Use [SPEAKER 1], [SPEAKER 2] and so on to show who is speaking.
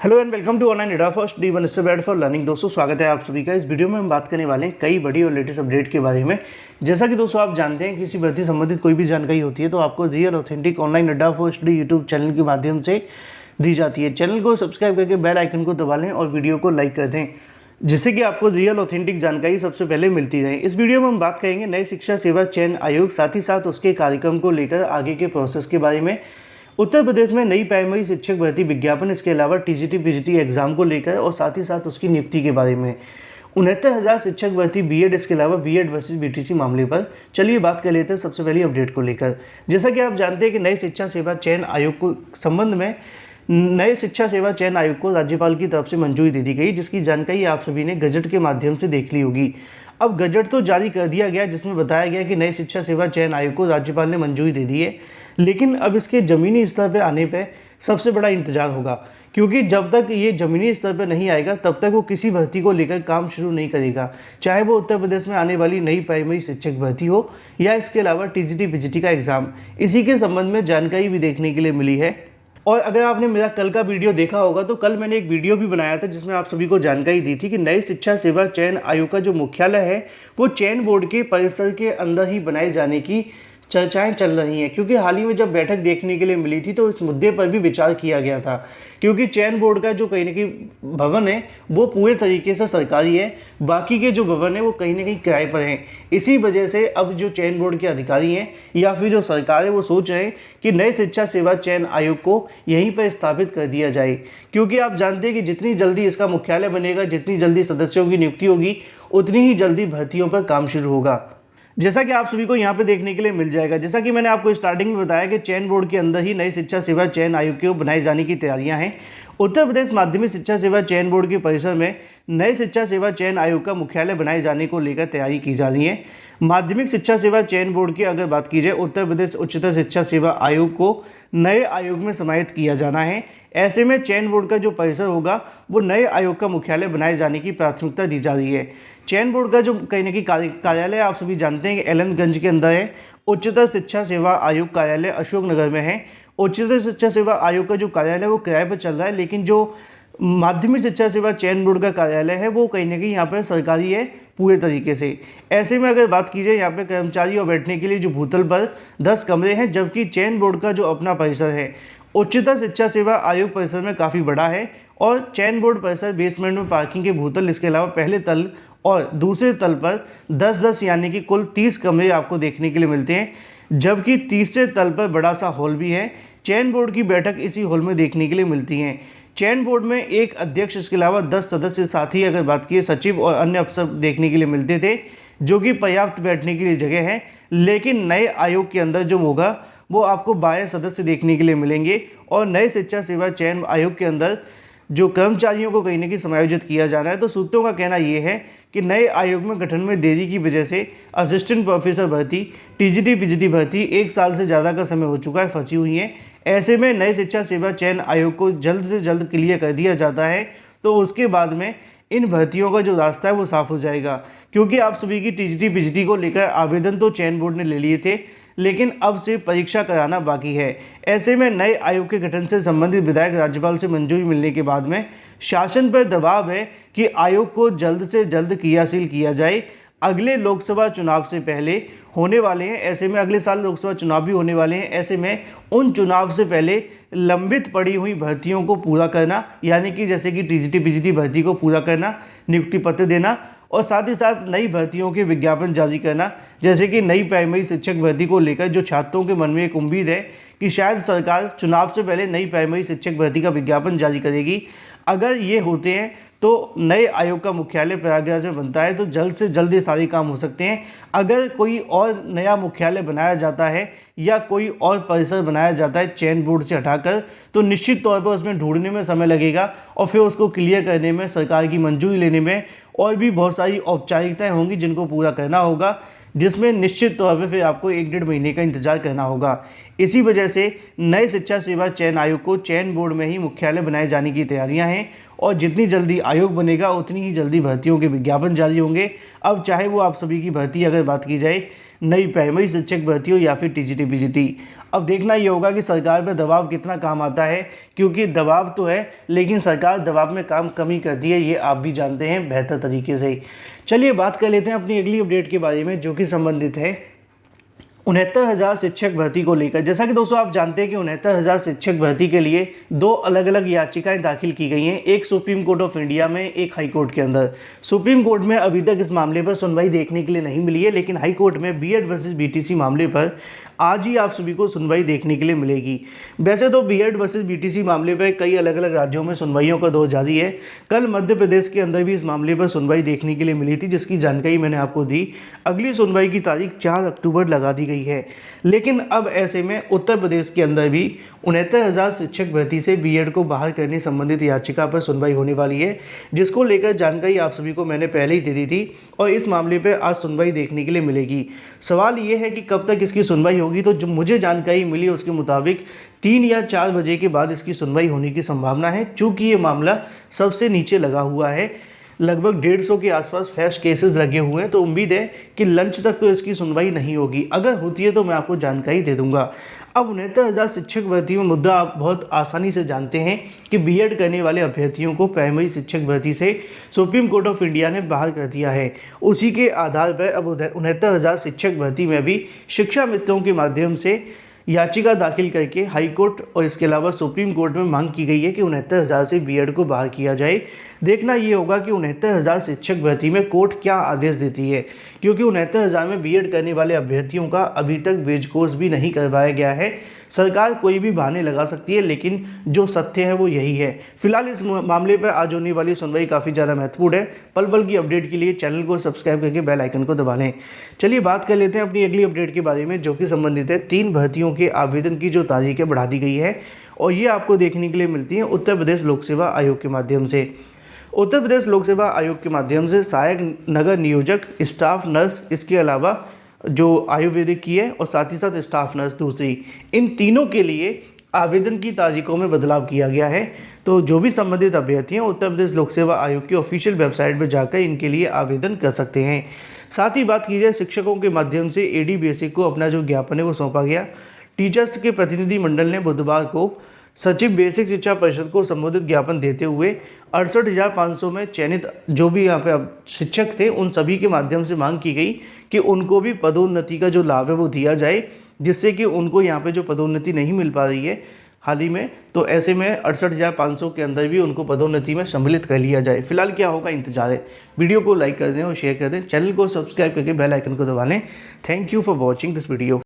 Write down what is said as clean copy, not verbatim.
[SPEAKER 1] Hello and welcome to online Adda first the one step for learning. दोस्तों स्वागत है आप सभी का। इस वीडियो में हम बात करने वाले हैं कई बड़ी और लेटेस्ट अपडेट के बारे में। जैसा कि दोस्तों आप जानते हैं किसी भर्ती संबंधित कोई भी जानकारी होती है तो आपको real authentic online Adda first D YouTube channel के माध्यम से दी जाती है। चैनल को सब्सक्राइब करके बेल आइकन को दबा लें और वीडियो को लाइक कर दें जिससे कि आपको रियल ऑथेंटिक जानकारी सबसे पहले मिलती रहे। इस वीडियो में हम बात करेंगे नए शिक्षा सेवा चयन आयोग, साथ ही साथ उसके कार्यक्रम को लेकर आगे के प्रोसेस के बारे में, उत्तर प्रदेश में नई प्राइमरी शिक्षक भर्ती विज्ञापन, इसके अलावा टीजीटी पीजीटी एग्जाम को लेकर और साथ ही साथ उसकी नियुक्ति के बारे में, 69,000 शिक्षक भर्ती बीएड, इसके अलावा बीएड वर्सेस बीटीसी मामले पर चलिए बात कर लेते हैं सबसे पहले अपडेट को लेकर। जैसा कि आप जानते हैं कि नए शिक्षा सेवा चयन आयोग को संबंध में नए शिक्षा सेवा चयन आयोग को राज्यपाल की तरफ से मंजूरी दे दी गई, जिसकी जानकारी आप सभी ने गजट के माध्यम से देख ली होगी। अब गजट तो जारी कर दिया गया जिसमें बताया गया कि नए शिक्षा सेवा चयन आयोग को राज्यपाल ने मंजूरी दे दी है, लेकिन अब इसके ज़मीनी स्तर पर आने पर सबसे बड़ा इंतजार होगा, क्योंकि जब तक ये ज़मीनी स्तर पर नहीं आएगा तब तक वो किसी भर्ती को लेकर काम शुरू नहीं करेगा, चाहे वो उत्तर प्रदेश में आने वाली नई प्राइमरी शिक्षक भर्ती हो या इसके अलावा टीजीटी पीजीटी का एग्ज़ाम। इसी के संबंध में जानकारी भी देखने के लिए मिली है। और अगर आपने मेरा कल का वीडियो देखा होगा तो कल मैंने एक वीडियो भी बनाया था जिसमें आप सभी को जानकारी दी थी कि नई शिक्षा सेवा चयन आयोग का जो मुख्यालय है वो चयन बोर्ड के परिसर के अंदर ही बनाए जाने की चर्चाएं चल रही हैं, क्योंकि हाल ही में जब बैठक देखने के लिए मिली थी तो इस मुद्दे पर भी विचार किया गया था, क्योंकि चयन बोर्ड का जो कहीं ना कहीं भवन है वो पूरे तरीके से सरकारी है, बाकी के जो भवन है वो कहीं ना कहीं किराए पर हैं। इसी वजह से अब जो चयन बोर्ड के अधिकारी हैं या फिर जो सरकार है वो सोच रहे हैं कि नए शिक्षा सेवा चयन आयोग को यहीं पर स्थापित कर दिया जाए, क्योंकि आप जानते हैं कि जितनी जल्दी इसका मुख्यालय बनेगा, जितनी जल्दी सदस्यों की नियुक्ति होगी, उतनी ही जल्दी भर्तियों पर काम शुरू होगा, जैसा कि आप सभी को यहाँ पे देखने के लिए मिल जाएगा। जैसा कि मैंने आपको स्टार्टिंग में बताया कि चयन बोर्ड के अंदर ही नई शिक्षा सेवा चयन आयोग को बनाए जाने की तैयारियां हैं। उत्तर प्रदेश माध्यमिक शिक्षा सेवा चयन बोर्ड के परिसर में नए शिक्षा सेवा चयन आयोग का मुख्यालय बनाए जाने को लेकर तैयारी की जा रही है। माध्यमिक शिक्षा सेवा चयन बोर्ड की अगर बात की जाए, उत्तर प्रदेश उच्चतर शिक्षा सेवा आयोग को नए आयोग में समाहित किया जाना है। ऐसे में चयन बोर्ड का जो परिसर होगा वो नए आयोग का मुख्यालय बनाए जाने की प्राथमिकता दी जा रही है। चयन बोर्ड का जो कहीं ना कहीं कार्यालय आप सभी जानते हैं कि एलनगंज के अंदर है। उच्चतर शिक्षा सेवा आयोग कार्यालय अशोक नगर में है। उच्चतर शिक्षा सेवा आयोग का जो कार्यालय वो किराए पर चल रहा है, लेकिन जो माध्यमिक शिक्षा सेवा चयन बोर्ड का कार्यालय है वो कहीं ना कहीं यहाँ पर सरकारी है पूरे तरीके से। ऐसे में अगर बात की जाए, यहाँ पे कर्मचारियों बैठने के लिए जो भूतल पर 10 कमरे हैं, जबकि चयन बोर्ड का जो अपना परिसर है उच्चतर शिक्षा सेवा आयोग परिसर में काफ़ी बड़ा है। और चयन बोर्ड परिसर बेसमेंट में पार्किंग के भूतल, इसके अलावा पहले तल और दूसरे तल पर 10-10 यानी कि कुल 30 कमरे आपको देखने के लिए मिलते हैं, जबकि तीसरे तल पर बड़ा सा हॉल भी है। चयन बोर्ड की बैठक इसी हॉल में देखने के लिए मिलती हैं। चयन बोर्ड में एक अध्यक्ष, इसके अलावा 10 सदस्य, साथ ही अगर बात की सचिव और अन्य अफसर देखने के लिए मिलते थे, जो कि पर्याप्त बैठने के लिए जगह है। लेकिन नए आयोग के अंदर जो होगा वो आपको 12 सदस्य देखने के लिए मिलेंगे। और नए शिक्षा सेवा चयन आयोग के अंदर जो कर्मचारियों को कहीं ना कहीं समायोजित किया जाना है। तो सूत्रों का कहना ये है कि नए आयोग में गठन में देरी की वजह से असिस्टेंट प्रोफेसर भर्ती, टीजीटी पीजीटी भर्ती 1 साल से ज़्यादा का समय हो चुका है, फंसी हुई है। ऐसे में नए शिक्षा सेवा चयन आयोग को जल्द से जल्द क्लियर कर दिया जाता है तो उसके बाद में इन भर्तियों का जो रास्ता है वो साफ हो जाएगा, क्योंकि आप सभी की टीजीटी पीजीटी को लेकर आवेदन तो चयन बोर्ड ने ले लिए थे, लेकिन अब से परीक्षा कराना बाकी है। ऐसे में नए आयोग के गठन से संबंधित विधायक राज्यपाल से मंजूरी मिलने के बाद में शासन पर दबाव है कि आयोग को जल्द से जल्द क्रियाशील किया जाए। अगले लोकसभा चुनाव से पहले होने वाले हैं, ऐसे में अगले साल लोकसभा चुनाव भी होने वाले हैं। ऐसे में उन चुनाव से पहले लंबित पड़ी हुई भर्तियों को पूरा करना, यानी कि जैसे कि टीजीटी पीजीटी भर्ती को पूरा करना, नियुक्ति पत्र देना और साथ ही साथ नई भर्तियों के विज्ञापन जारी करना। जैसे कि नई प्राइमरी शिक्षक भर्ती को लेकर जो छात्रों के मन में एक उम्मीद है कि शायद सरकार चुनाव से पहले नई प्राइमरी शिक्षक भर्ती का विज्ञापन जारी करेगी। अगर ये होते हैं तो नए आयोग का मुख्यालय प्रयागराज में बनता है तो जल्द से जल्द ये सारे काम हो सकते हैं। अगर कोई और नया मुख्यालय बनाया जाता है या कोई और परिसर बनाया जाता है चयन बोर्ड से हटाकर, तो निश्चित तौर पर उसमें ढूंढने में समय लगेगा और फिर उसको क्लियर करने में, सरकार की मंजूरी लेने में और भी बहुत सारी औपचारिकताएं होंगी जिनको पूरा करना होगा, जिसमें निश्चित तौर पर फिर आपको 1-1.5 महीने का इंतजार करना होगा। इसी वजह से नए शिक्षा सेवा चयन आयोग को चयन बोर्ड में ही मुख्यालय बनाए जाने की तैयारियां हैं और जितनी जल्दी आयोग बनेगा उतनी ही जल्दी भर्तियों के विज्ञापन जारी होंगे। अब चाहे वो आप सभी की भर्ती अगर बात की जाए नई प्राइमरी शिक्षक भर्ती हो या फिर टीजीटी पीजीटी, अब देखना ये होगा कि सरकार पर दबाव कितना काम आता है, क्योंकि दबाव तो है लेकिन सरकार दबाव में काम कम ही करती है, ये आप भी जानते हैं बेहतर तरीके से। चलिए बात कर लेते हैं अपनी अगली अपडेट के बारे में, जो कि संबंधित है 69,000 शिक्षक भर्ती को लेकर। जैसा कि दोस्तों आप जानते हैं कि 69,000 शिक्षक भर्ती के लिए 2 अलग अलग याचिकाएं दाखिल की गई हैं, एक सुप्रीम कोर्ट ऑफ इंडिया में, एक हाई कोर्ट के अंदर। सुप्रीम कोर्ट में अभी तक इस मामले पर सुनवाई देखने के लिए नहीं मिली है, लेकिन हाई कोर्ट में बीएड वर्सेस बीटीसी मामले पर आज ही आप सभी को सुनवाई देखने के लिए मिलेगी। वैसे तो बीएड वर्सेस बीटीसी मामले पर कई अलग अलग राज्यों में सुनवाइयों का दौर जारी है। कल मध्य प्रदेश के अंदर भी इस मामले पर सुनवाई देखने के लिए मिली थी, जिसकी जानकारी मैंने आपको दी। अगली सुनवाई की तारीख 4 अक्टूबर लगा दी गई है। लेकिन अब ऐसे में उत्तर प्रदेश के अंदर भी 69,000 शिक्षक भर्ती से बीएड को बाहर करने संबंधित याचिका पर सुनवाई होने वाली है, जिसको लेकर जानकारी आप सभी को मैंने पहले ही दे दी थी और इस मामले पर आज सुनवाई देखने के लिए मिलेगी। सवाल ये है कि कब तक इसकी सुनवाई होगी, तो जो मुझे जानकारी मिली उसके मुताबिक 3 या 4 बजे के बाद इसकी सुनवाई होने की संभावना है। चूँकि ये मामला सबसे नीचे लगा हुआ है, लगभग 150 के आसपास फैस्ट केसेस लगे हुए हैं, तो उम्मीद है कि लंच तक तो इसकी सुनवाई नहीं होगी। अगर होती है तो मैं आपको जानकारी दे दूंगा। अब 69,000 शिक्षक भर्ती में मुद्दा आप बहुत आसानी से जानते हैं कि बीएड करने वाले अभ्यर्थियों को प्राइमरी शिक्षक भर्ती से सुप्रीम कोर्ट ऑफ इंडिया ने बाहर कर दिया है। उसी के आधार पर अब 69,000 शिक्षक भर्ती में भी शिक्षा मित्रों के माध्यम से याचिका दाखिल करके हाई कोर्ट और इसके अलावा सुप्रीम कोर्ट में मांग की गई है कि 69,000 से बीएड को बाहर किया जाए। देखना ये होगा कि 69,000 शिक्षक भर्ती में कोर्ट क्या आदेश देती है, क्योंकि 69,000 में बीएड करने वाले अभ्यर्थियों का अभी तक बेज कोर्स भी नहीं करवाया गया है। सरकार कोई भी बहाने लगा सकती है, लेकिन जो सत्य है वो यही है। फिलहाल इस मामले पर आज होने वाली सुनवाई काफ़ी ज़्यादा महत्वपूर्ण है। पल पल की अपडेट के लिए चैनल को सब्सक्राइब करके बेल आइकन को दबा लें। चलिए बात कर लेते हैं अपनी अगली अपडेट के बारे में, जो कि संबंधित है 3 भर्तियों के आवेदन की जो तारीखें बढ़ा दी गई है और ये आपको देखने के लिए मिलती है उत्तर प्रदेश लोक सेवा आयोग के माध्यम से। उत्तर प्रदेश लोक सेवा आयोग के माध्यम से सहायक नगर नियोजक, स्टाफ नर्स, इसके अलावा जो आयुर्वेदिक की है और साथ ही साथ स्टाफ नर्स दूसरी, इन तीनों के लिए आवेदन की तारीखों में बदलाव किया गया है। तो जो भी संबंधित अभ्यर्थी हैं उत्तर प्रदेश लोक सेवा आयोग की ऑफिशियल वेबसाइट पर जाकर इनके लिए आवेदन कर सकते हैं। साथ ही बात की जाए शिक्षकों के माध्यम से एडी बेसिक को अपना जो ज्ञापन है वो सौंपा गया। टीचर्स के प्रतिनिधि मंडल ने बुधवार को सचिव बेसिक शिक्षा परिषद को संबोधित ज्ञापन देते हुए 68,500 में चयनित जो भी यहाँ पे शिक्षक थे उन सभी के माध्यम से मांग की गई कि उनको भी पदोन्नति का जो लाभ है वो दिया जाए, जिससे कि उनको यहाँ पे जो पदोन्नति नहीं मिल पा रही है हाल ही में, तो ऐसे में 68,500 के अंदर भी उनको पदोन्नति में सम्मिलित कर लिया जाए। फिलहाल क्या होगा इंतजार है। वीडियो को लाइक कर दें और शेयर कर दें, चैनल को सब्सक्राइब करके बेल आइकन को दबा लें। Thank you for watching this video.